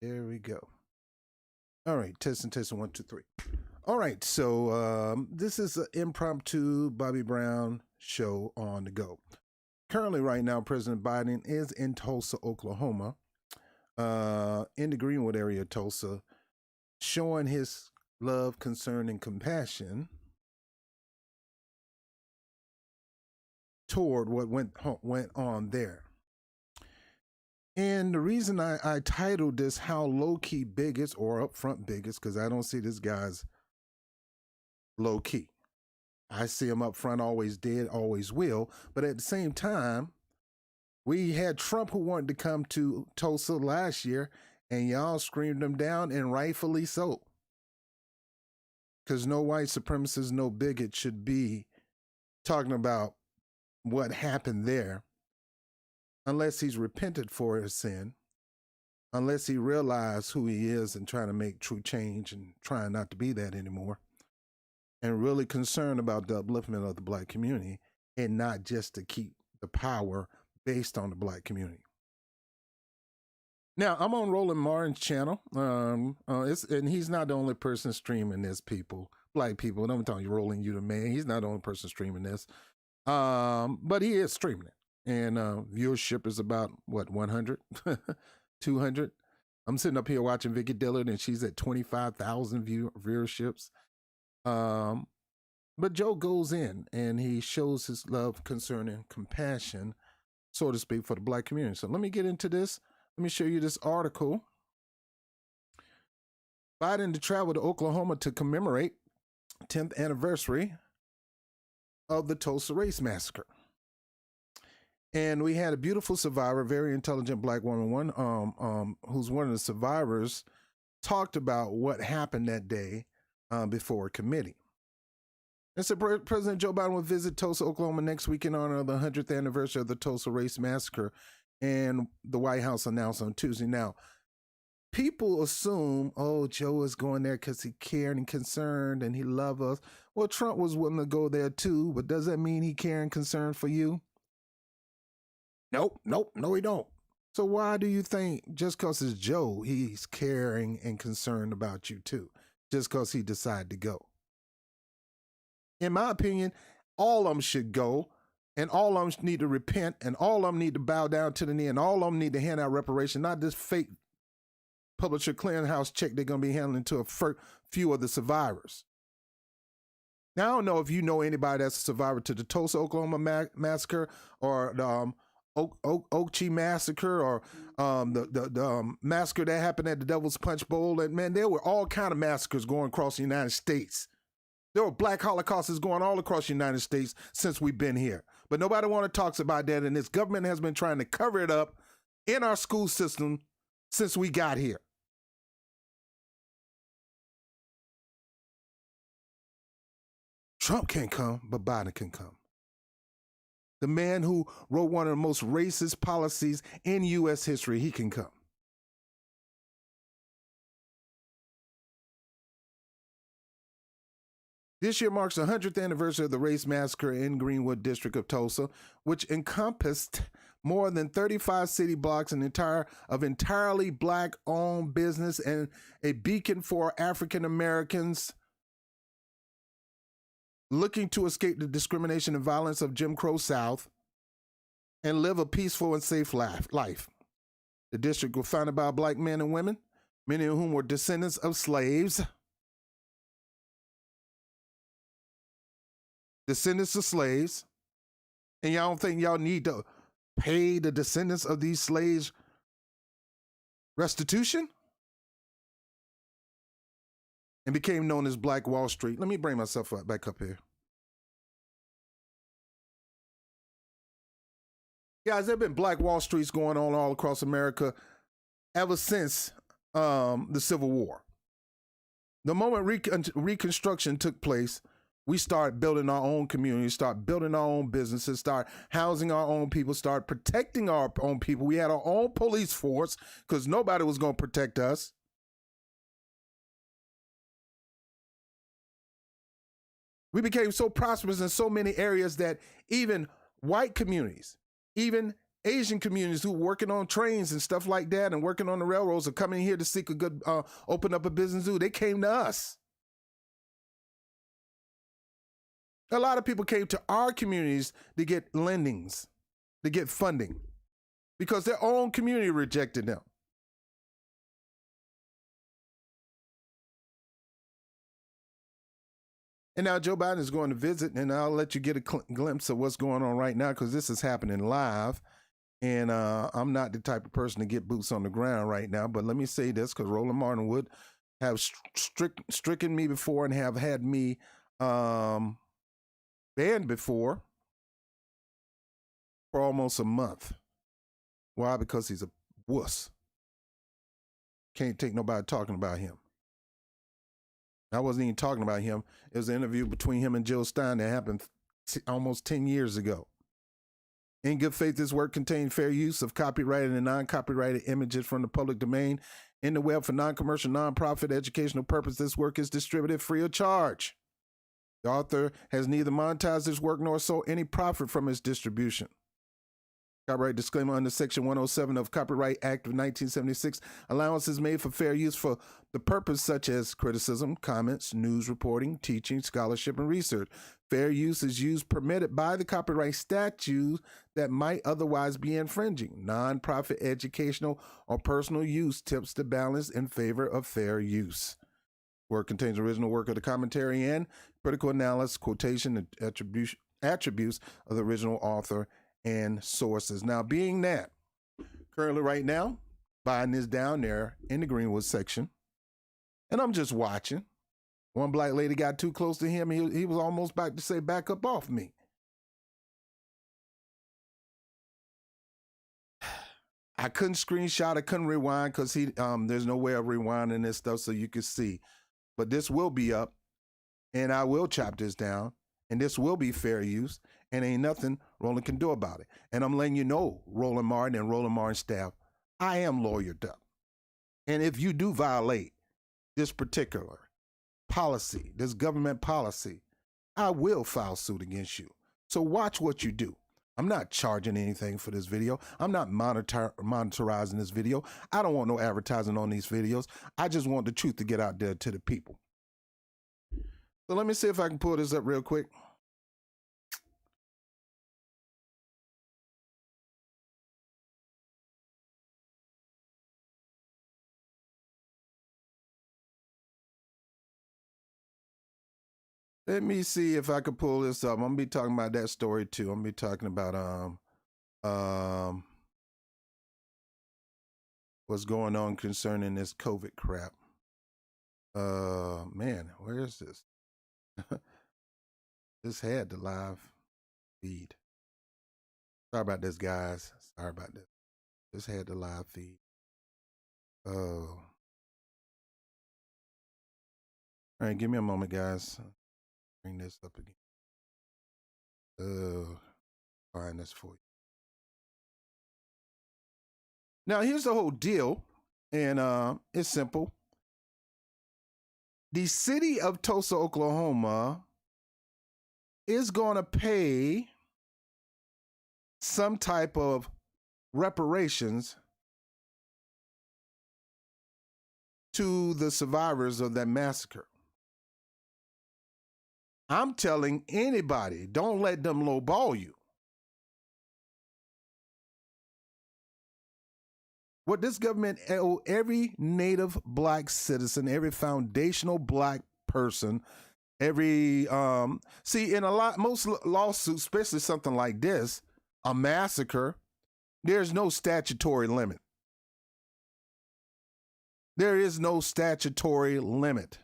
There we go. All right, testing, 1, 2, 3. All right, so this is an impromptu Bobby Brown show on the go. Currently, right now, President Biden is in Tulsa, Oklahoma, in the Greenwood area of Tulsa, showing his love, concern, and compassion toward what went on there. And the reason I titled this "How Low Key Bigots or Upfront Bigots," because I don't see this guy's low key. I see him up front, always did, always will. But at the same time, we had Trump who wanted to come to Tulsa last year, and y'all screamed him down, and rightfully so. Because no white supremacist, no bigot should be talking about what happened there unless he's repented for his sin, unless he realized who he is and trying to make true change and trying not to be that anymore, and really concerned about the upliftment of the black community and not just to keep the power based on the black community. Now, I'm on Roland Martin's channel, and he's not the only person streaming this, people, black people. I'm telling you, Roland, you the man. He's not the only person streaming this, but he is streaming it. And viewership is about, what, 100, 200? I'm sitting up here watching Vicky Dillard, and she's at 25,000 viewerships. But Joe goes in, and he shows his love, concern, and compassion, so to speak, for the black community. So let me get into this. Let me show you this article. Biden to travel to Oklahoma to commemorate 10th anniversary of the Tulsa Race Massacre. And we had a beautiful survivor, very intelligent black woman, who's one of the survivors, talked about what happened that day before a committee. And so President Joe Biden will visit Tulsa, Oklahoma next week in honor of the 100th anniversary of the Tulsa Race Massacre, and the White House announced on Tuesday. Now, people assume, oh, Joe is going there because he cared and concerned and he loved us. Well, Trump was willing to go there too, but does that mean he cared and concerned for you? Nope, no, he don't. So why do you think just because it's Joe, he's caring and concerned about you too, just because he decided to go? In my opinion, all of them should go, and all of them need to repent, and all of them need to bow down to the knee, and all of them need to hand out reparation, not this fake publisher clearinghouse check they're going to be handling to a few of the survivors. Now, I don't know if you know anybody that's a survivor to the Tulsa, Oklahoma massacre, or the Oakchie massacre, or the massacre that happened at the Devil's Punch Bowl. And man, there were all kind of massacres going across the United States. There were black holocausts going all across the United States since we've been here. But nobody want to talk about that, and this government has been trying to cover it up in our school system since we got here. Trump can't come, but Biden can come. The man who wrote one of the most racist policies in U.S. history, he can come. This year marks the 100th anniversary of the race massacre in Greenwood District of Tulsa, which encompassed more than 35 city blocks and entirely black-owned business and a beacon for African Americans looking to escape the discrimination and violence of Jim Crow South and live a peaceful and safe life. The district was founded by black men and women, many of whom were descendants of slaves. Descendants of slaves. And y'all don't think y'all need to pay the descendants of these slaves restitution? And became known as Black Wall Street. Let me bring myself back up here. Guys, there have been Black Wall Streets going on all across America ever since the Civil War. The moment Reconstruction took place, we start building our own communities, start building our own businesses, start housing our own people, start protecting our own people. We had our own police force because nobody was going to protect us. We became so prosperous in so many areas that even white communities, even Asian communities who are working on trains and stuff like that and working on the railroads are coming here to seek a good, open up a business. They came to us. A lot of people came to our communities to get lendings, to get funding, because their own community rejected them. And now Joe Biden is going to visit, and I'll let you get a glimpse of what's going on right now, because this is happening live. And I'm not the type of person to get boots on the ground right now. But let me say this, because Roland Martin would have stricken me before and have had me banned before for almost a month. Why? Because he's a wuss. Can't take nobody talking about him. I wasn't even talking about him. It was an interview between him and Jill Stein that happened almost 10 years ago. In good faith, this work contained fair use of copyrighted and non-copyrighted images from the public domain in the web for non-commercial, non-profit, educational purpose. This work is distributed free of charge. The author has neither monetized his work nor sold any profit from its distribution. Copyright disclaimer under Section 107 of Copyright Act of 1976. Allowance is made for fair use for the purpose such as criticism, comments, news reporting, teaching, scholarship, and research. Fair use is used permitted by the copyright statute that might otherwise be infringing. Non-profit, educational, or personal use tips the balance in favor of fair use. Work contains original work of the commentary and critical analysis, quotation, and attributes of the original author and sources. Now, being that currently right now, Biden is down there in the Greenwood section, and I'm just watching. One black lady got too close to him. He was almost about to say, back up off me. I couldn't screenshot. I couldn't rewind because there's no way of rewinding this stuff so you can see. But this will be up, and I will chop this down, and this will be fair use, and ain't nothing Roland can do about it. And I'm letting you know, Roland Martin and Roland Martin staff, I am lawyered up. And if you do violate this particular policy, this government policy, I will file suit against you. So watch what you do. I'm not charging anything for this video. I'm not monetizing this video. I don't want no advertising on these videos. I just want the truth to get out there to the people. So let me see if I can pull this up real quick. Let me see if I could pull this up. I'm gonna be talking about that story too. I'm gonna be talking about what's going on concerning this COVID crap. Man, where is this? This had the live feed. Sorry about this, guys. Sorry about this. This had the live feed. Oh. All right, give me a moment, guys. Bring this up again. Find this for you. Now, here's the whole deal, and it's simple. The city of Tulsa, Oklahoma is going to pay some type of reparations to the survivors of that massacre. I'm telling anybody, don't let them lowball you. What this government owe every native black citizen, every foundational black person, every see, in most lawsuits, especially something like this, a massacre, there's no statutory limit. There is no statutory limit.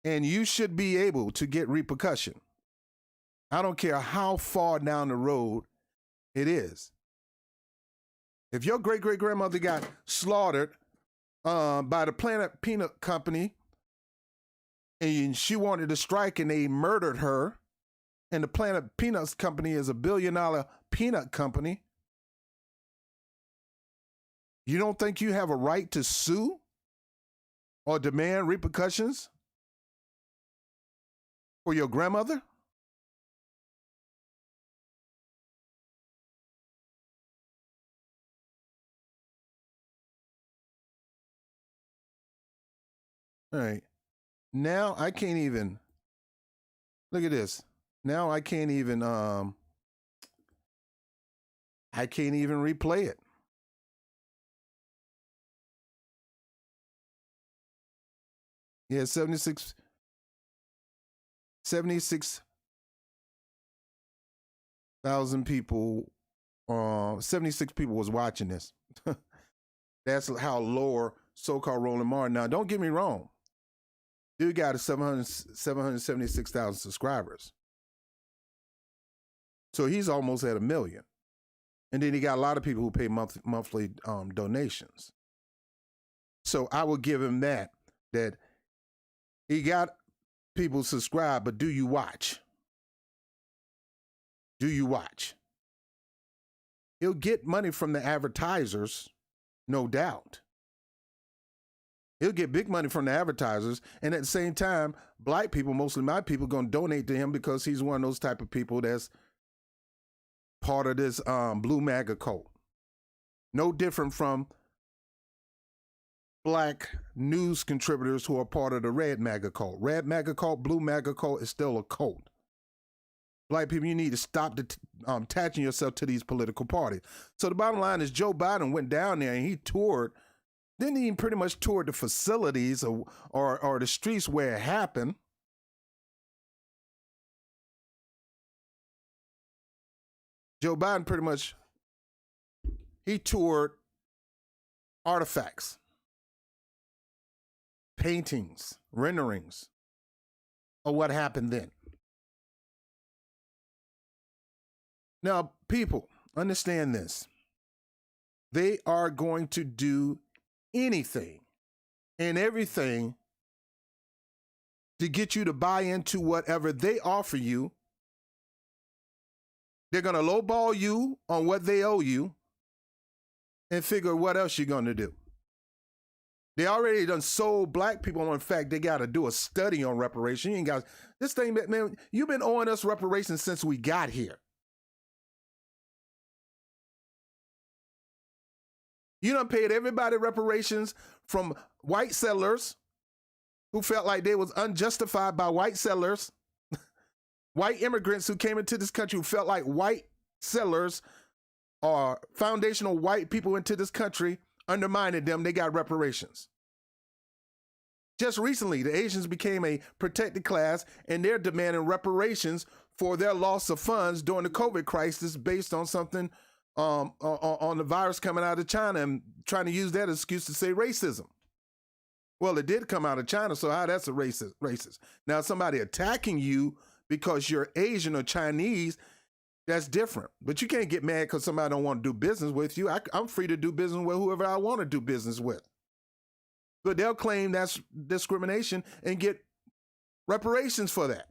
And you should be able to get repercussion. I don't care how far down the road it is. If your great-great-grandmother got slaughtered by the Planet Peanut Company and she wanted to strike and they murdered her, and the Planet Peanuts Company is $1 billion peanut company, you don't think you have a right to sue or demand repercussions? For your grandmother? All right. Now I can't even look at this. Now I can't even replay it. Yeah, 76,000 people, 76 people was watching this. That's how lower so-called Roland Martin. Now, don't get me wrong. Dude got 776,000 subscribers. So he's almost at 1 million. And then he got a lot of people who pay monthly donations. So I will give him that he got people subscribe, but do you watch? Do you watch? He'll get money from the advertisers, no doubt. He'll get big money from the advertisers, and at the same time, black people, mostly my people, going to donate to him because he's one of those type of people that's part of this blue MAGA cult. No different from black news contributors who are part of the red MAGA cult. Red MAGA cult, blue MAGA cult is still a cult. Black people, you need to stop attaching yourself to these political parties. So the bottom line is Joe Biden went down there and he toured. Then he pretty much toured the facilities or the streets where it happened. Joe Biden pretty much, he toured artifacts, paintings, renderings of what happened then. Now, people, understand this. They are going to do anything and everything to get you to buy into whatever they offer you. They're going to lowball you on what they owe you and figure what else you're going to do. They already done sold black people on the fact they got to do a study on reparation. You ain't got this thing, man, you've been owing us reparations since we got here. You done paid everybody reparations, from white settlers who felt like they was unjustified by white settlers, white immigrants who came into this country who felt like white settlers or foundational white people into this country undermined them. They got reparations. Just recently, the Asians became a protected class and they're demanding reparations for their loss of funds during the COVID crisis based on something on the virus coming out of China and trying to use that excuse to say racism. Well, it did come out of China, so how that's a racist. Now, somebody attacking you because you're Asian or Chinese, that's different. But you can't get mad because somebody don't want to do business with you. I'm free to do business with whoever I want to do business with. But they'll claim that's discrimination and get reparations for that.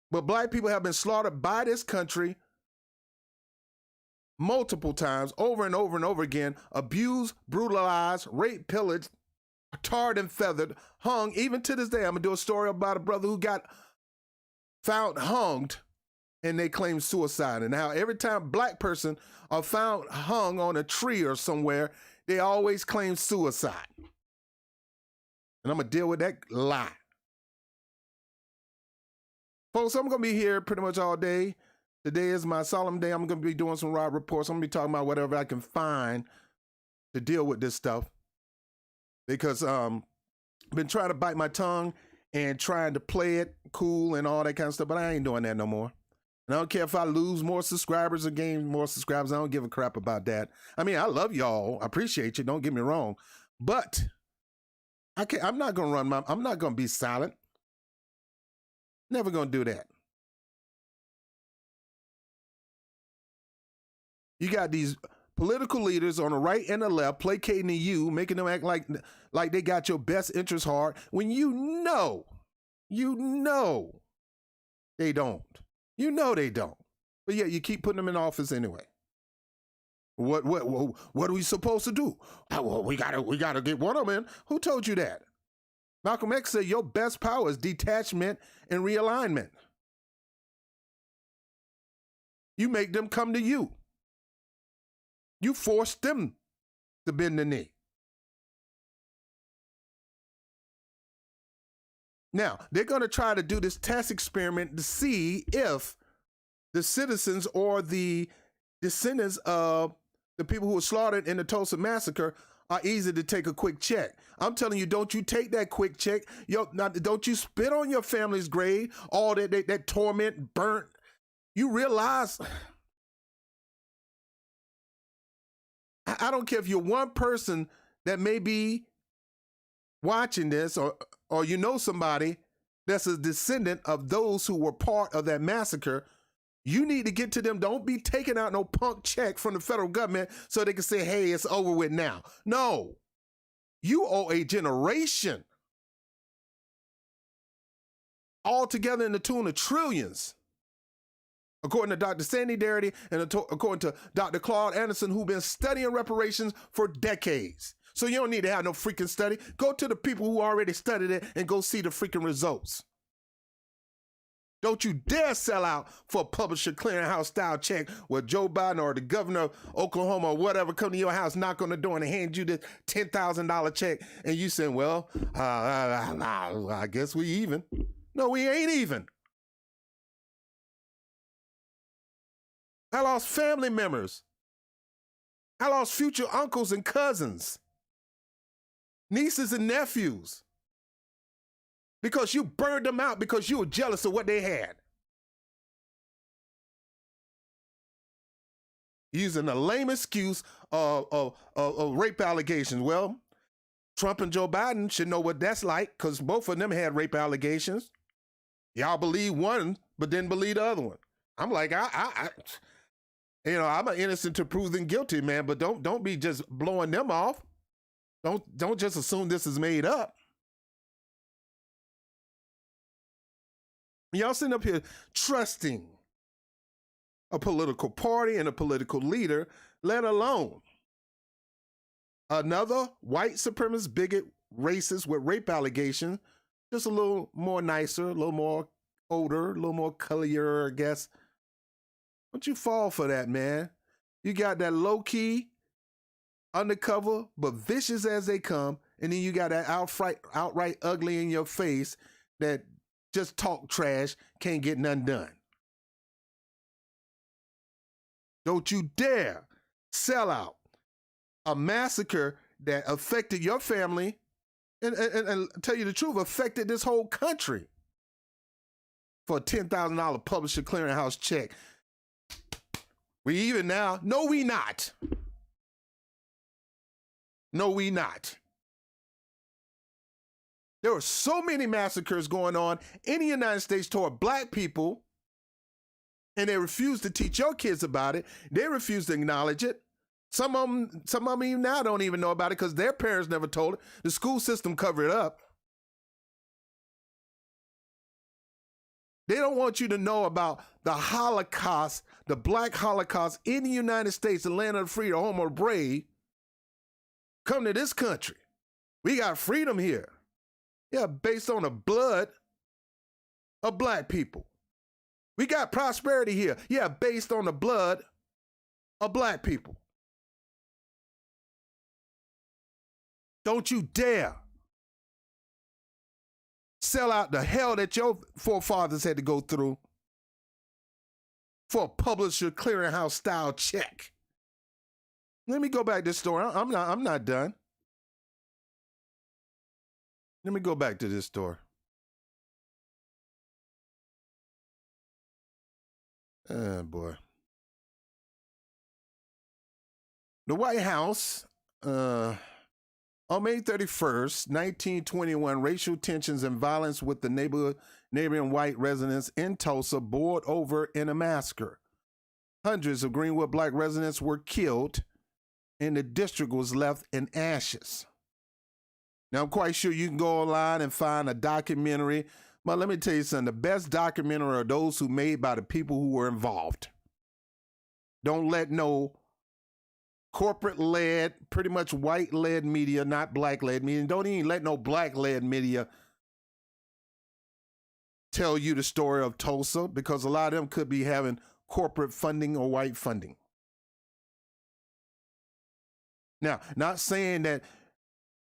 But black people have been slaughtered by this country multiple times, over and over and over again, abused, brutalized, raped, pillaged, tarred and feathered, hung. Even to this day, I'm going to do a story about a brother who got found hanged and they claim suicide. And now every time a black person are found hung on a tree or somewhere, they always claim suicide. And I'm going to deal with that lie. Folks, I'm going to be here pretty much all day. Today is my solemn day. I'm going to be doing some raw reports. I'm going to be talking about whatever I can find to deal with this stuff. Because I've been trying to bite my tongue and trying to play it cool and all that kind of stuff, but I ain't doing that no more. And I don't care if I lose more subscribers or gain more subscribers. I don't give a crap about that. I mean, I love y'all. I appreciate you. Don't get me wrong. But I'm not going to I'm not going to be silent. Never going to do that. You got these political leaders on the right and the left placating to you, making them act like they got your best interest hard when you know they don't. You know they don't. But yeah, you keep putting them in office anyway. What are we supposed to do? Well, we gotta get one of them in. Who told you that? Malcolm X said your best power is detachment and realignment. You make them come to you. You force them to bend the knee. Now, they're going to try to do this test experiment to see if the citizens or the descendants of the people who were slaughtered in the Tulsa massacre are easy to take a quick check. I'm telling you, don't you take that quick check. Don't you spit on your family's grave, all that torment, burnt. You realize, I don't care if you're one person that may be watching this, or you know somebody that's a descendant of those who were part of that massacre. You need to get to them. Don't be taking out no punk check from the federal government so they can say, hey, it's over with now. No, you owe a generation altogether in the tune of trillions. According to Dr. Sandy Darity and according to Dr. Claude Anderson, who've been studying reparations for decades. So you don't need to have no freaking study. Go to the people who already studied it and go see the freaking results. Don't you dare sell out for a publisher clearinghouse style check where Joe Biden or the governor of Oklahoma or whatever come to your house, knock on the door and hand you this $10,000 check. And you say, well, I guess we even. No, we ain't even. I lost family members. I lost future uncles and cousins, nieces and nephews, because you burned them out because you were jealous of what they had. Using the lame excuse of rape allegations. Well, Trump and Joe Biden should know what that's like because both of them had rape allegations. Y'all believe one, but didn't believe the other one. I'm like, I'm an innocent to proven guilty, man, but don't be just blowing them off. Don't just assume this is made up. Y'all sitting up here trusting a political party and a political leader, let alone another white supremacist, bigot, racist with rape allegations, just a little more nicer, a little more older, a little more colorier, I guess. Don't you fall for that, man. You got that low-key, undercover, but vicious as they come, and then you got that outright ugly in your face that just talk trash, can't get nothing done. Don't you dare sell out a massacre that affected your family and tell you the truth, affected this whole country for a $10,000 publisher clearinghouse check. We even now? No, we not. No, we not. There were so many massacres going on in the United States toward black people, and they refuse to teach your kids about it. They refuse to acknowledge it. Some of them even now don't even know about it because their parents never told it. The school system covered it up. They don't want you to know about the Holocaust, the Black Holocaust in the United States, the land of the free, the home of the brave. Come to this country. We got freedom here. Yeah, based on the blood of black people. We got prosperity here. Yeah, based on the blood of black people. Don't you dare sell out the hell that your forefathers had to go through for a publisher clearinghouse style check. Let me go back to this story. I'm not done. Let me go back to this story. Oh, boy. The White House, on May 31st, 1921, racial tensions and violence with the neighboring white residents in Tulsa boiled over in a massacre. Hundreds of Greenwood black residents were killed, and the district was left in ashes. Now, I'm quite sure you can go online and find a documentary, but let me tell you something. The best documentary are those who made by the people who were involved. Don't let no corporate-led, pretty much white-led media, not black-led media. And don't even let no black-led media tell you the story of Tulsa, because a lot of them could be having corporate funding or white funding. Now, not saying that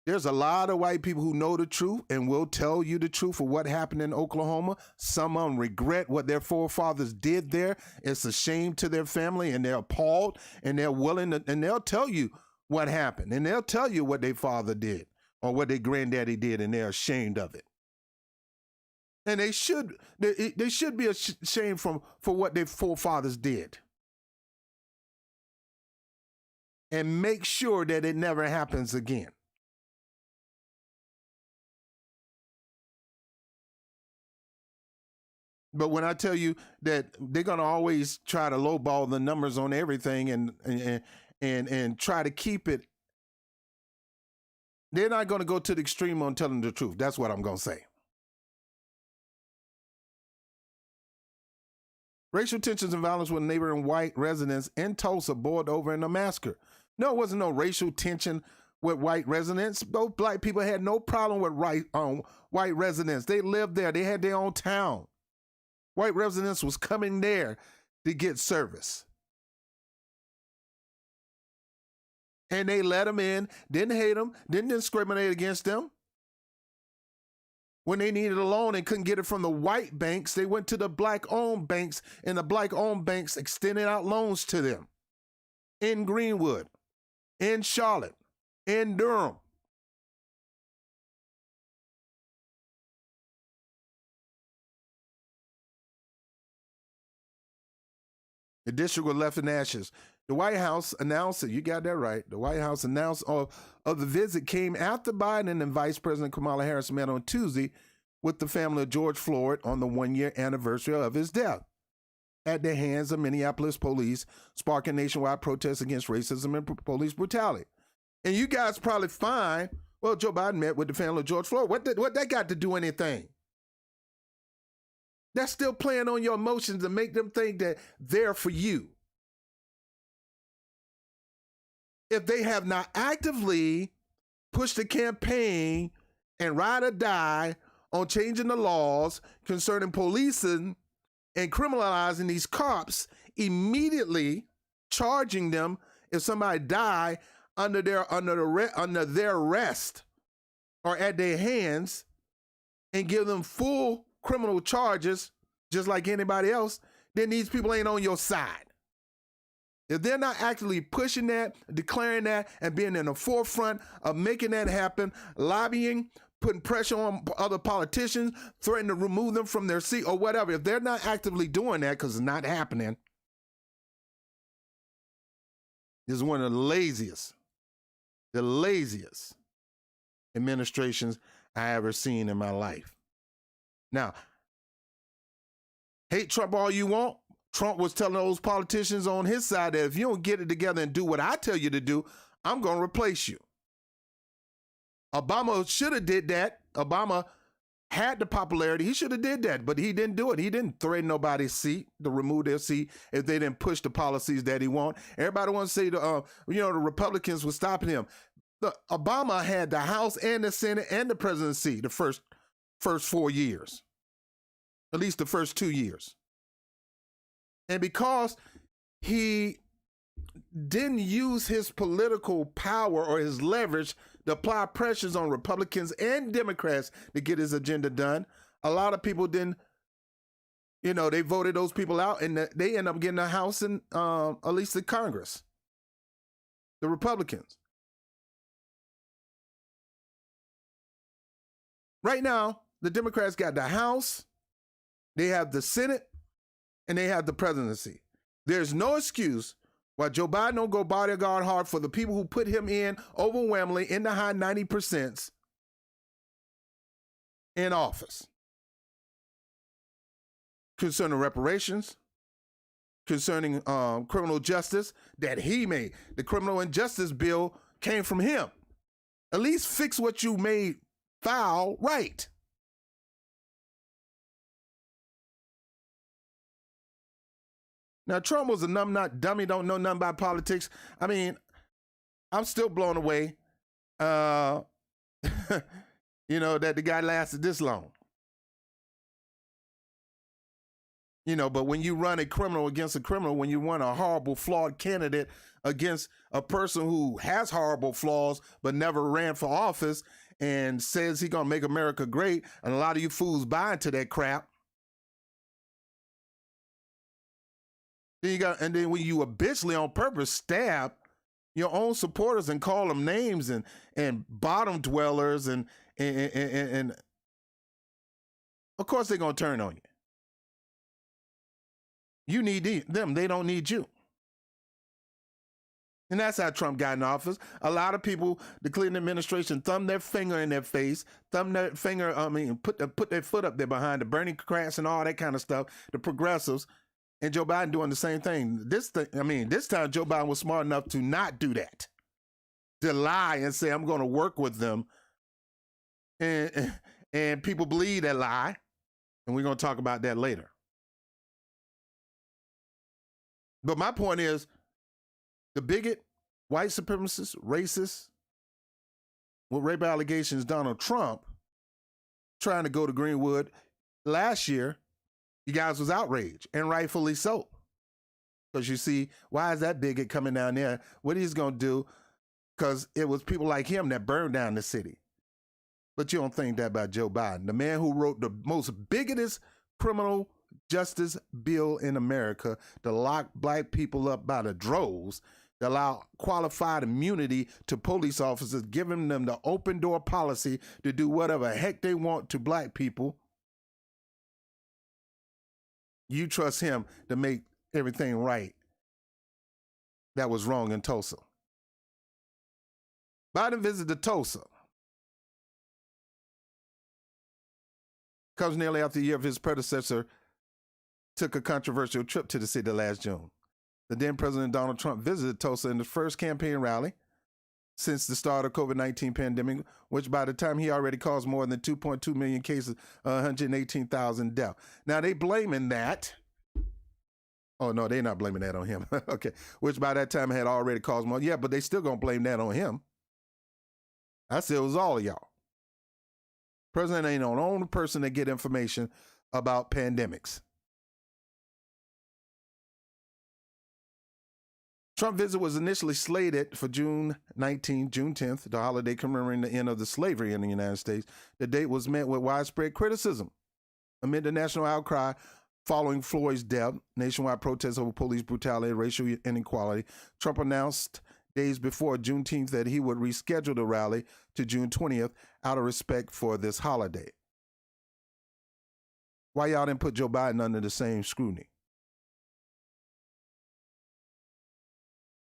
there's a lot of white people who know the truth and will tell you the truth of what happened in Oklahoma. Some of them regret what their forefathers did there. It's a shame to their family, and they're appalled, and they're willing to, and they'll tell you what happened, and they'll tell you what their father did or what their granddaddy did, and they're ashamed of it. And they should be ashamed for what their forefathers did. And make sure that it never happens again. But when I tell you that they're going to always try to lowball the numbers on everything and try to keep it, they're not going to go to the extreme on telling the truth. That's what I'm going to say. Racial tensions and violence with neighboring white residents in Tulsa boiled over in a massacre. No, it wasn't no racial tension with white residents. Those black people had no problem with white residents. They lived there. They had their own town. White residents was coming there to get service. And they let them in, didn't hate them, didn't discriminate against them. When they needed a loan and couldn't get it from the white banks, they went to the black-owned banks, and the black-owned banks extended out loans to them in Greenwood, in Charlotte, in Durham. The district was left in ashes. The White House announced it. You got that right. The White House announced of the visit came after Biden and Vice President Kamala Harris met on Tuesday with the family of George Floyd on the one-year anniversary of his death at the hands of Minneapolis police, sparking nationwide protests against racism and police brutality. And you guys probably find, well, Joe Biden met with the family of George Floyd. What that got to do anything? That's still playing on your emotions to make them think that they're for you. If they have not actively pushed the campaign and ride or die on changing the laws concerning policing and criminalizing these cops, immediately charging them if somebody die under their arrest or at their hands, and give them full criminal charges just like anybody else, then these people ain't on your side. If they're not actively pushing that, declaring that, and being in the forefront of making that happen, lobbying, putting pressure on other politicians, threatening to remove them from their seat or whatever, if they're not actively doing that, because it's not happening, this is one of the laziest administrations I ever seen in my life. Now, hate Trump all you want. Trump was telling those politicians on his side that if you don't get it together and do what I tell you to do, I'm going to replace you. Obama should have did that. Obama had the popularity. He should have did that, but he didn't do it. He didn't threaten nobody's seat to remove their seat if they didn't push the policies that he want. Everybody wants to say the Republicans were stopping him. Obama had the House and the Senate and the presidency the first 4 years, at least the first 2 years. And because he didn't use his political power or his leverage to apply pressures on Republicans and Democrats to get his agenda done, a lot of people didn't, they voted those people out, and they end up getting a House and at least the Congress, the Republicans. Right now, the Democrats got the House, they have the Senate, and they have the presidency. There's no excuse why Joe Biden don't go bodyguard hard for the people who put him in overwhelmingly in the high 90% in office. Concerning reparations, concerning criminal justice that he made. The criminal injustice bill came from him. At least fix what you made foul right. Now, Trump was a numbnut dummy, don't know nothing about politics. I mean, I'm still blown away, uh, that the guy lasted this long. But when you run a criminal against a criminal, when you run a horrible, flawed candidate against a person who has horrible flaws but never ran for office and says he's going to make America great, and a lot of you fools buy into that crap. And then when you habitually on purpose stab your own supporters and call them names and bottom dwellers and of course they're going to turn on you. You need them. They don't need you. And that's how Trump got in office. A lot of people, the Clinton administration, thumbed their finger in their face, put their foot up there behind the Bernie cracks and all that kind of stuff, the progressives, and Joe Biden doing the same thing. This time Joe Biden was smart enough to not do that, to lie and say, I'm going to work with them. And people believe that lie. And we're going to talk about that later. But my point is, the bigot, white supremacist, racist, with rape allegations, Donald Trump, trying to go to Greenwood last year, you guys was outraged, and rightfully so. Because you see, why is that bigot coming down there? What he's going to do? Because it was people like him that burned down the city. But you don't think that about Joe Biden, the man who wrote the most bigotous criminal justice bill in America to lock black people up by the droves, to allow qualified immunity to police officers, giving them the open door policy to do whatever heck they want to black people. You trust him to make everything right that was wrong in Tulsa. Biden visited Tulsa. Comes nearly after a year of his predecessor took a controversial trip to the city last June. The then President Donald Trump visited Tulsa in the first campaign rally since the start of COVID-19 pandemic, which by the time he already caused more than 2.2 million cases, 118,000 deaths. Now they blaming that. Oh no, they're not blaming that on him. Okay, which by that time had already caused more. Yeah, but they still gonna blame that on him. I said it was all of y'all. President ain't the only person that get information about pandemics. Trump visit was initially slated for June 10th, the holiday commemorating the end of the slavery in the United States. The date was met with widespread criticism amid the national outcry following Floyd's death, nationwide protests over police brutality and racial inequality. Trump announced days before Juneteenth that he would reschedule the rally to June 20th out of respect for this holiday. Why y'all didn't put Joe Biden under the same scrutiny?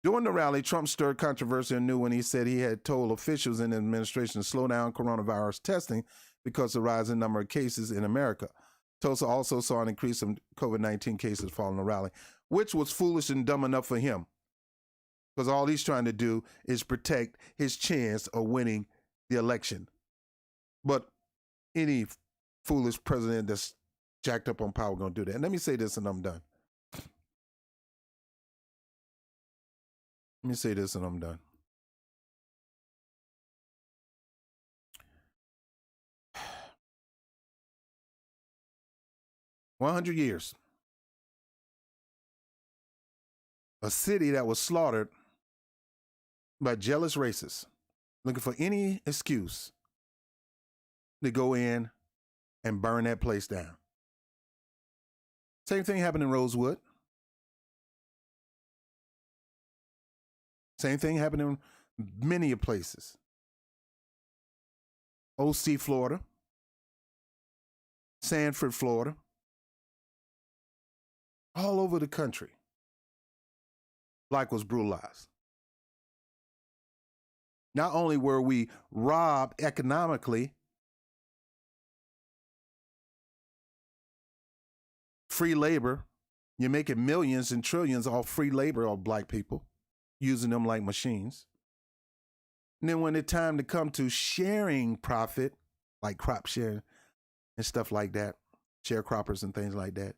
During the rally, Trump stirred controversy anew when he said he had told officials in the administration to slow down coronavirus testing because of the rising number of cases in America. Tulsa also saw an increase in COVID-19 cases following the rally, which was foolish and dumb enough for him, because all he's trying to do is protect his chance of winning the election. But any foolish president that's jacked up on power going to do that. And let me say this and I'm done. 100 years. A city that was slaughtered by jealous racists looking for any excuse to go in and burn that place down. Same thing happened in Rosewood. Same thing happened in many places. OC, Florida. Sanford, Florida. All over the country. Black was brutalized. Not only were we robbed economically, free labor, you're making millions and trillions off free labor of black people, using them like machines. And then when it's time to come to sharing profit, like crop sharing and stuff like that, sharecroppers and things like that,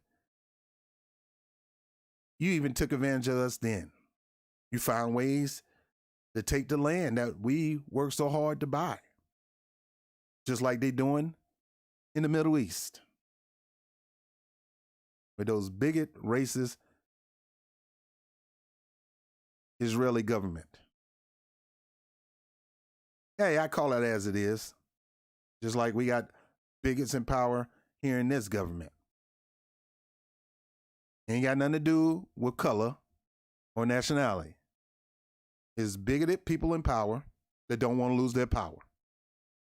you even took advantage of us then. You found ways to take the land that we work so hard to buy, just like they're doing in the Middle East with those bigot, racist Israeli government. Hey, I call it as it is, just like we got bigots in power here in this government. Ain't got nothing to do with color or nationality. It's bigoted people in power that don't want to lose their power,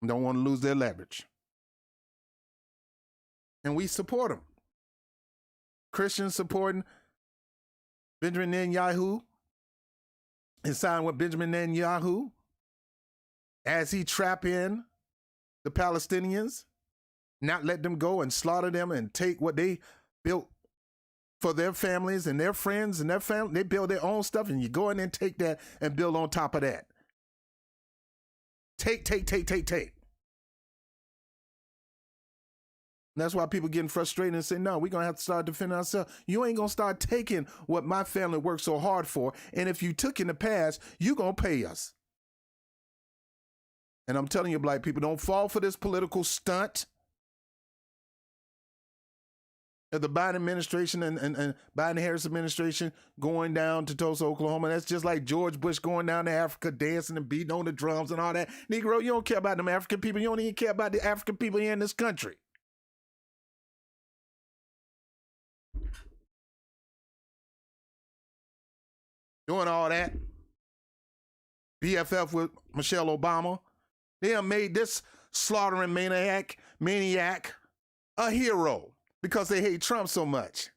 don't want to lose their leverage. And we support them. Christians supporting Benjamin Netanyahu and signing with Benjamin Netanyahu as he trap in the Palestinians, not let them go and slaughter them and take what they built for their families and their friends and their family. They build their own stuff, and you go in and take that and build on top of that. Take. And that's why people getting frustrated and say, no, we're going to have to start defending ourselves. You ain't going to start taking what my family worked so hard for. And if you took in the past, you're going to pay us. And I'm telling you, black people, don't fall for this political stunt of the Biden administration and Biden-Harris administration going down to Tulsa, Oklahoma. That's just like George Bush going down to Africa, dancing and beating on the drums and all that. Negro, you don't care about them African people. You don't even care about the African people here in this country. Doing all that. BFF with Michelle Obama. They have made this slaughtering maniac a hero because they hate Trump so much.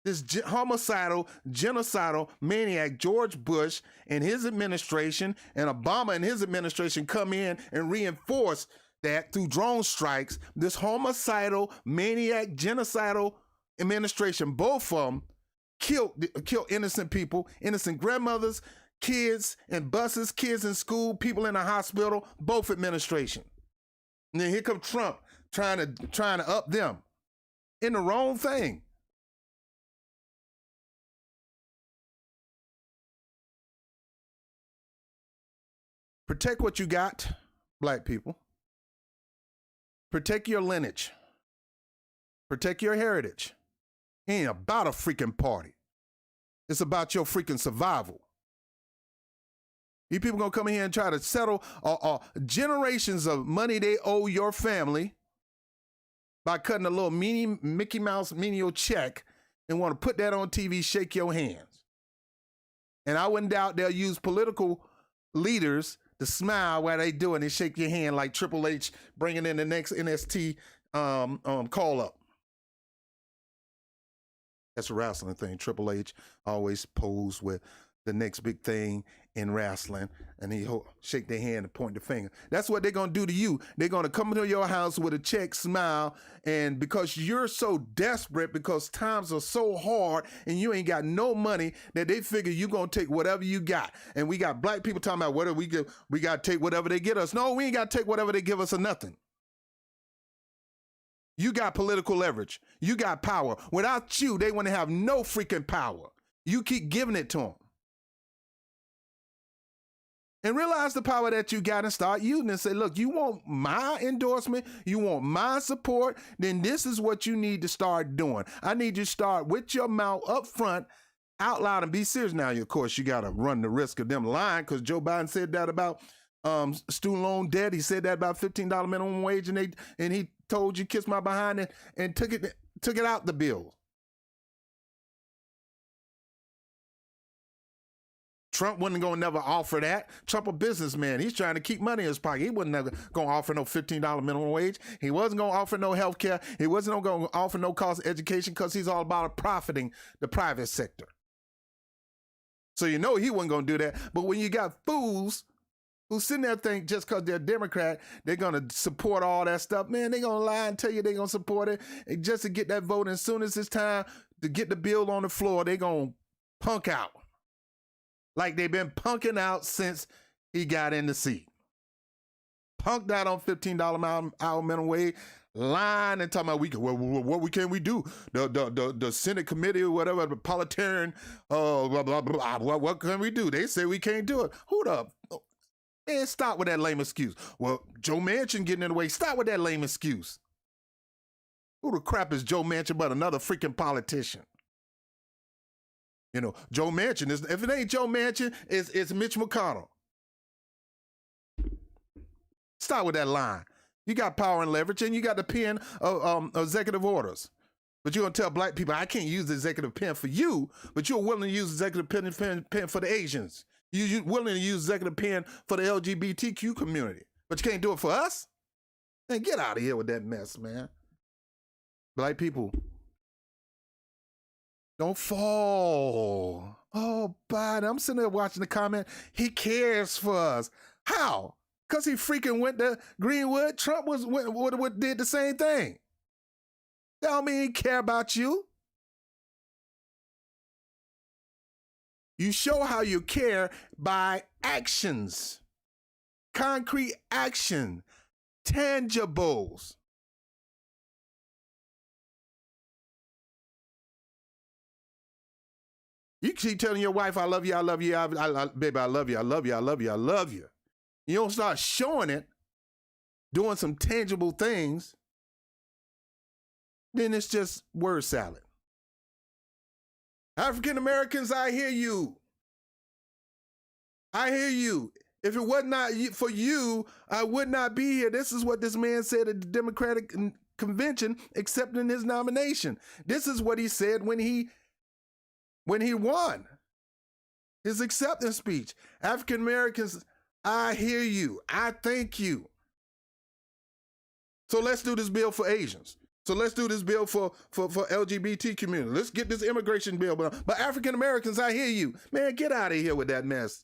This homicidal, genocidal maniac, George Bush and his administration and Obama and his administration come in and reinforce that through drone strikes. This homicidal, maniac, genocidal administration, both of them kill innocent people, innocent grandmothers, kids in buses, kids in school, people in the hospital, both administration. And then here comes Trump trying to up them in the wrong thing. Protect what you got, black people. Protect your lineage. Protect your heritage. It ain't about a freaking party. It's about your freaking survival. You people gonna come in here and try to settle generations of money they owe your family by cutting a little Mickey Mouse menial check and want to put that on TV, shake your hands. And I wouldn't doubt they'll use political leaders to smile while they do it and shake your hand like Triple H bringing in the next NXT call up. That's a wrestling thing. Triple H always posed with the next big thing in wrestling, and he shake their hand and point the finger. That's what they're going to do to you. They're going to come to your house with a check, smile, and because you're so desperate, because times are so hard and you ain't got no money, that they figure you're going to take whatever you got. And we got black people talking about whatever we got to take whatever they get us. No, we ain't got to take whatever they give us or nothing. You got political leverage. You got power. Without you, they want to have no freaking power. You keep giving it to them. And realize the power that you got and start using it and say, look, you want my endorsement, you want my support, then this is what you need to start doing. I need you to start with your mouth up front, out loud, and be serious. Now, of course, you got to run the risk of them lying, because Joe Biden said that about student loan debt. He said that about $15 minimum wage, and he told you kiss my behind and took it out the bill. Trump wasn't going to never offer that. Trump a businessman. He's trying to keep money in his pocket. He wasn't never going to offer no $15 minimum wage. He wasn't going to offer no health care. He wasn't going to offer no cost education, because he's all about profiting the private sector. So you know he wasn't going to do that. But when you got fools who sitting there think just because they're Democrat, they're going to support all that stuff, man, they're going to lie and tell you they're going to support it and just to get that vote. And as soon as it's time to get the bill on the floor, they're going to punk out. Like they've been punking out since he got in the seat. Punked out on $15 hour minimum wage. lying and talking about what can we do? The Senate committee or whatever, the parliamentarian, blah, blah, blah, what can we do? They say we can't do it. Who the? Man, stop with that lame excuse. Well, Joe Manchin getting in the way. Stop with that lame excuse. Who the crap is Joe Manchin but another freaking politician? You know, Joe Manchin, if it ain't Joe Manchin, it's Mitch McConnell. Stop with that line. You got power and leverage, and you got the pen of executive orders. But you're going to tell black people, I can't use the executive pen for you, but you're willing to use the executive pen for the Asians. You're willing to use executive pen for the LGBTQ community, but you can't do it for us? Man, get out of here with that mess, man. Black people, don't fall. Oh, Biden, I'm sitting there watching the comment. He cares for us. How? Because he freaking went to Greenwood. Trump did the same thing. That don't mean he care about you. You show how you care by actions. Concrete action. Tangibles. You keep telling your wife, I love you, I love you, baby, I love you, I love you, I love you, I love you. You don't start showing it, doing some tangible things, then it's just word salad. African Americans, I hear you. I hear you. If it was not for you, I would not be here. This is what this man said at the Democratic Convention accepting his nomination. This is what he said when he won his acceptance speech. African Americans, I hear you. I thank you. So let's do this bill for Asians. So let's do this bill for LGBT community. Let's get this immigration bill. But African Americans, I hear you. Man, get out of here with that mess.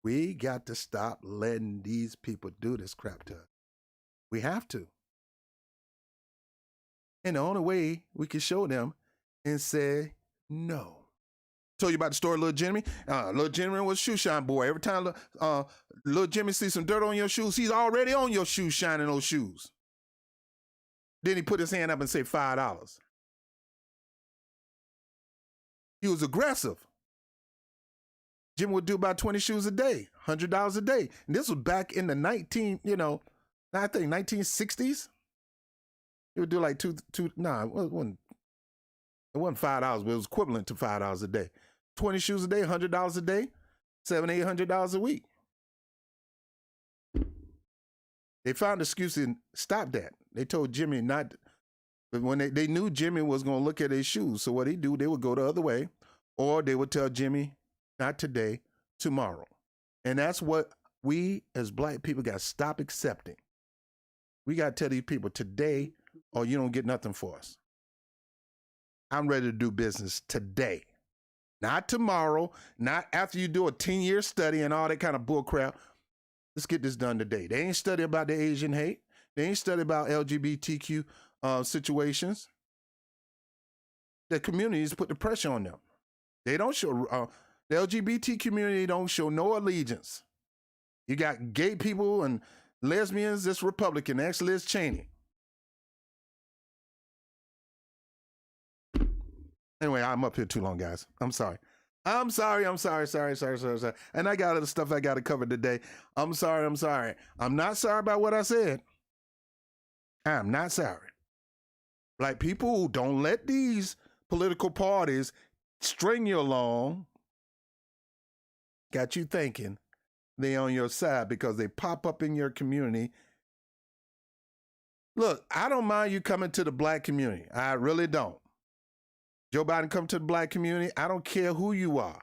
We got to stop letting these people do this crap to us. We have to. And the only way we can show them and say no. Told you about the story of Little Jimmy. Little Jimmy was a shoe shine boy. Every time Little Jimmy sees some dirt on your shoes, he's already on your shoes shining those shoes. Then he put his hand up and say $5. He was aggressive. Jimmy would do about 20 shoes a day, $100 a day. And this was back in the 1960s. He would do like it wasn't $5, but it was equivalent to $5 a day. 20 shoes a day, $100 a day, $700-800 a week. They found an excuse and stopped that. They told Jimmy not, but when they knew Jimmy was going to look at his shoes, so what he'd do, they would go the other way, or they would tell Jimmy, not today, tomorrow. And that's what we as black people got to stop accepting. We got to tell these people today, or you don't get nothing for us. I'm ready to do business today. Not tomorrow, not after you do a 10-year study and all that kind of bull crap. Let's get this done today. They ain't study about the Asian hate. They ain't study about LGBTQ situations. The communities put the pressure on them. They don't show, the LGBT community don't show no allegiance. You got gay people and lesbians, this Republican, ex Liz Cheney. Anyway, I'm up here too long, guys. I'm sorry. Sorry. And I got other stuff I got to cover today. I'm sorry. I'm not sorry about what I said. I'm not sorry. Like, people, don't let these political parties string you along. Got you thinking they on your side because they pop up in your community. Look, I don't mind you coming to the black community. I really don't. Joe Biden come to the black community. I don't care who you are.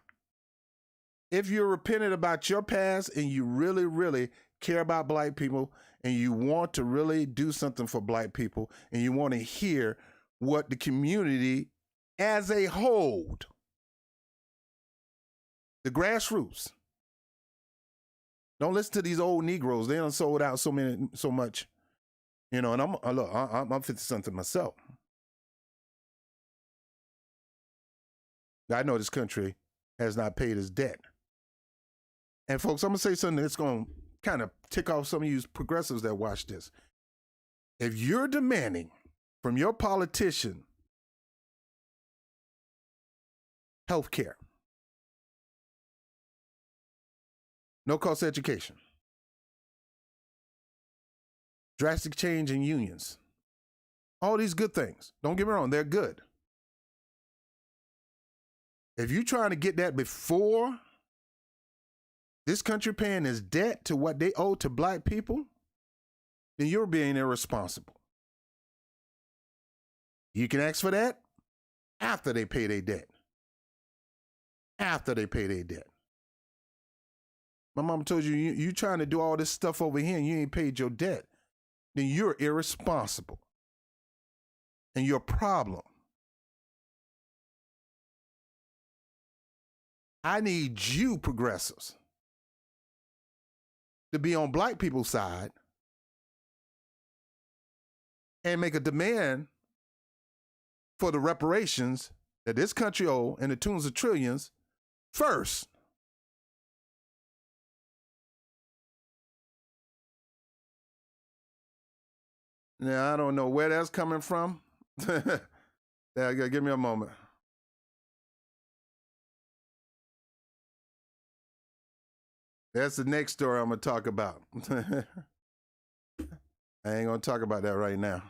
If you're repentant about your past and you really, really care about black people and you want to really do something for black people and you want to hear what the community as a whole, the grassroots. Don't listen to these old Negroes. They done sold out so much, and I'm 50-something myself. I know this country has not paid its debt. And folks, I'm going to say something that's going to kind of tick off some of you progressives that watch this. If you're demanding from your politician health care, no-cost education, drastic change in unions, all these good things, don't get me wrong, they're good. If you're trying to get that before this country paying its debt to what they owe to black people, then you're being irresponsible. You can ask for that after they pay their debt. After they pay their debt. My mama told you, you trying to do all this stuff over here and you ain't paid your debt, then you're irresponsible. And you're a problem. I need you progressives to be on black people's side and make a demand for the reparations that this country owe in the tunes of trillions first. Now, I don't know where that's coming from. Give me a moment. That's the next story I'm going to talk about. I ain't going to talk about that right now.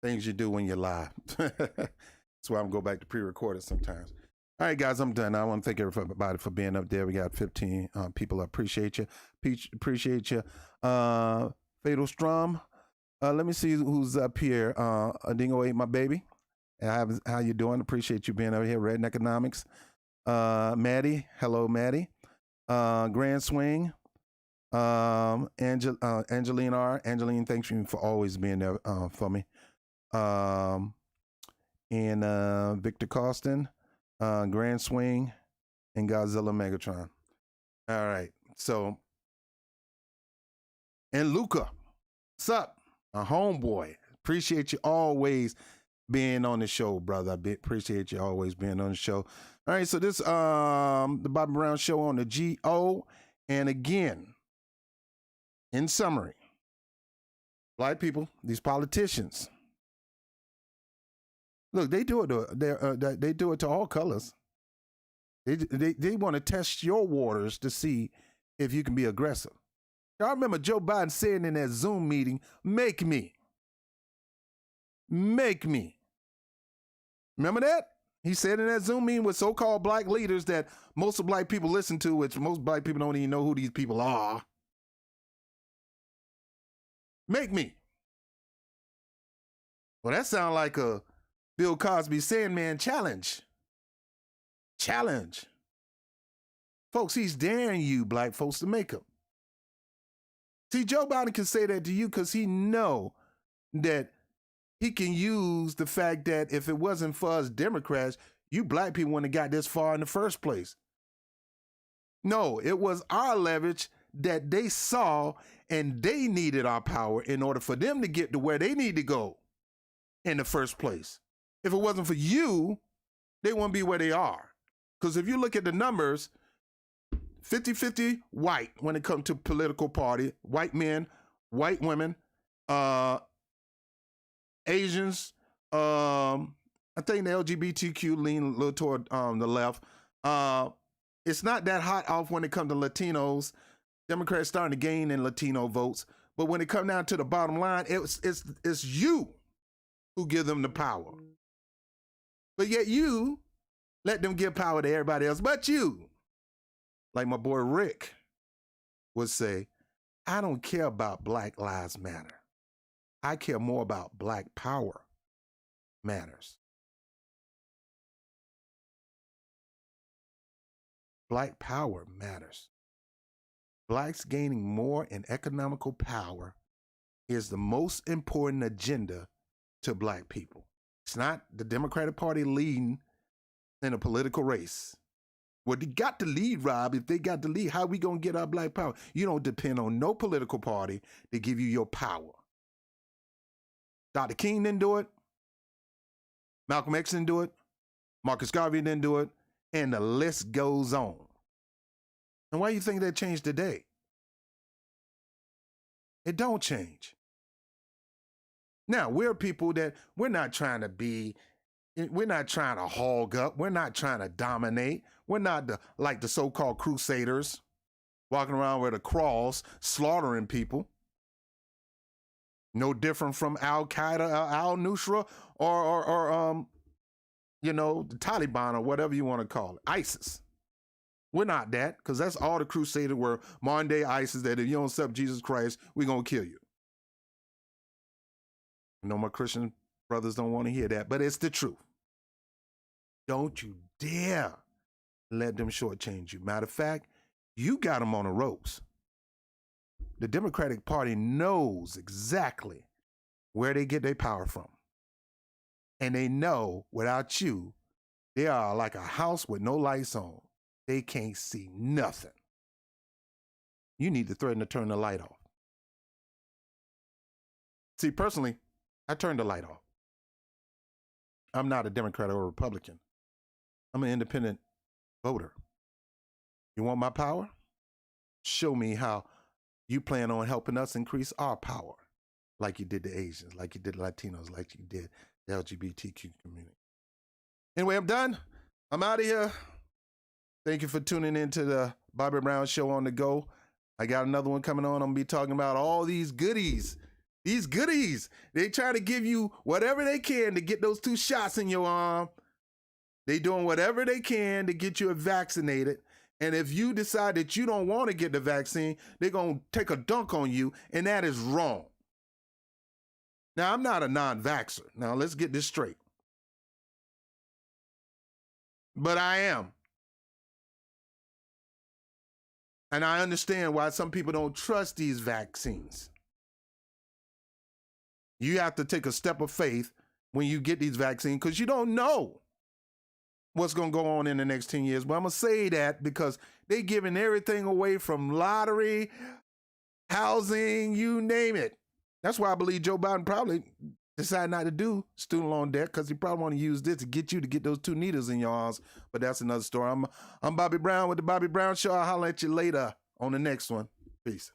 Things you do when you lie. That's why I'm going back to pre-recorded sometimes. All right, guys, I'm done. I want to thank everybody for being up there. We got 15 people. I appreciate you. Appreciate you. Fatal Strum. Let me see who's up here. Adingo 8, my baby. How you doing? Appreciate you being over here. Red Economics. Maddie. Hello, Maddie. Grand Swing. Angeline R. Angeline, thanks for always being there for me. And Victor Costin. Grand Swing, and Godzilla Megatron. All right, so, and Luca, what's up? A homeboy. Appreciate you always being on the show, brother. Appreciate you always being on the show. All right, so this the Bobby Brown Show on the GO, and again, in summary, black people, these politicians. Look, they do it. They do it to all colors. They want to test your waters to see if you can be aggressive. I remember Joe Biden saying in that Zoom meeting, "Make me." Remember that? He said in that Zoom meeting with so-called black leaders that most of black people listen to, which most black people don't even know who these people are. Make me. Well, that sounds like a Bill Cosby Sandman challenge. Folks, he's daring you, black folks, to make him. See, Joe Biden can say that to you because he know that he can use the fact that if it wasn't for us Democrats, you black people wouldn't have got this far in the first place. No, it was our leverage that they saw, and they needed our power in order for them to get to where they need to go in the first place. If it wasn't for you, they wouldn't be where they are. Because if you look at the numbers, 50-50 white when it comes to political party, white men, white women, Asians, I think the LGBTQ lean a little toward the left. It's not that hot off when it comes to Latinos. Democrats starting to gain in Latino votes. But when it comes down to the bottom line, it's you who give them the power. But yet you let them give power to everybody else but you. Like my boy Rick would say, I don't care about Black Lives Matter. I care more about Black Power matters. Black Power matters. Blacks gaining more in economical power is the most important agenda to black people. It's not the Democratic Party leading in a political race. Well, they got to lead, Rob. If they got to lead, how we going to get our black power? You don't depend on no political party to give you your power. Dr. King didn't do it. Malcolm X didn't do it. Marcus Garvey didn't do it. And the list goes on. And why you think that changed today? It don't change. Now, we're people that we're not trying to hog up. We're not trying to dominate. We're not like the so-called crusaders walking around with a cross, slaughtering people. No different from Al-Qaeda, Al-Nusra, or the Taliban, or whatever you want to call it, ISIS. We're not that, because that's all the crusaders were, modern day ISIS, that if you don't accept Jesus Christ, we're going to kill you. I know my Christian brothers don't want to hear that, but it's the truth. Don't you dare let them shortchange you. Matter of fact, you got them on the ropes. The Democratic Party knows exactly where they get their power from. And they know without you, they are like a house with no lights on. They can't see nothing. You need to threaten to turn the light off. See, personally, I turned the light off. I'm not a Democrat or a Republican. I'm an independent voter. You want my power? Show me how you plan on helping us increase our power, like you did the Asians, like you did Latinos, like you did the LGBTQ community. Anyway, I'm done. I'm out of here. Thank you for tuning in to the Bobby Brown Show on the go. I got another one coming on. I'm going to be talking about all these goodies. These goodies. They try to give you whatever they can to get those 2 shots in your arm. They doing whatever they can to get you vaccinated. And if you decide that you don't want to get the vaccine, they're going to take a dunk on you, and that is wrong. Now, I'm not a non-vaxxer. Now, let's get this straight. But I am. And I understand why some people don't trust these vaccines. You have to take a step of faith when you get these vaccines, because you don't know what's going to go on in the next 10 years. But I'm going to say that because they're giving everything away, from lottery, housing, you name it. That's why I believe Joe Biden probably decided not to do student loan debt, because he probably want to use this to get those 2 needles in your arms. But that's another story. I'm Bobby Brown with the Bobby Brown Show. I'll holler at you later on the next one. Peace.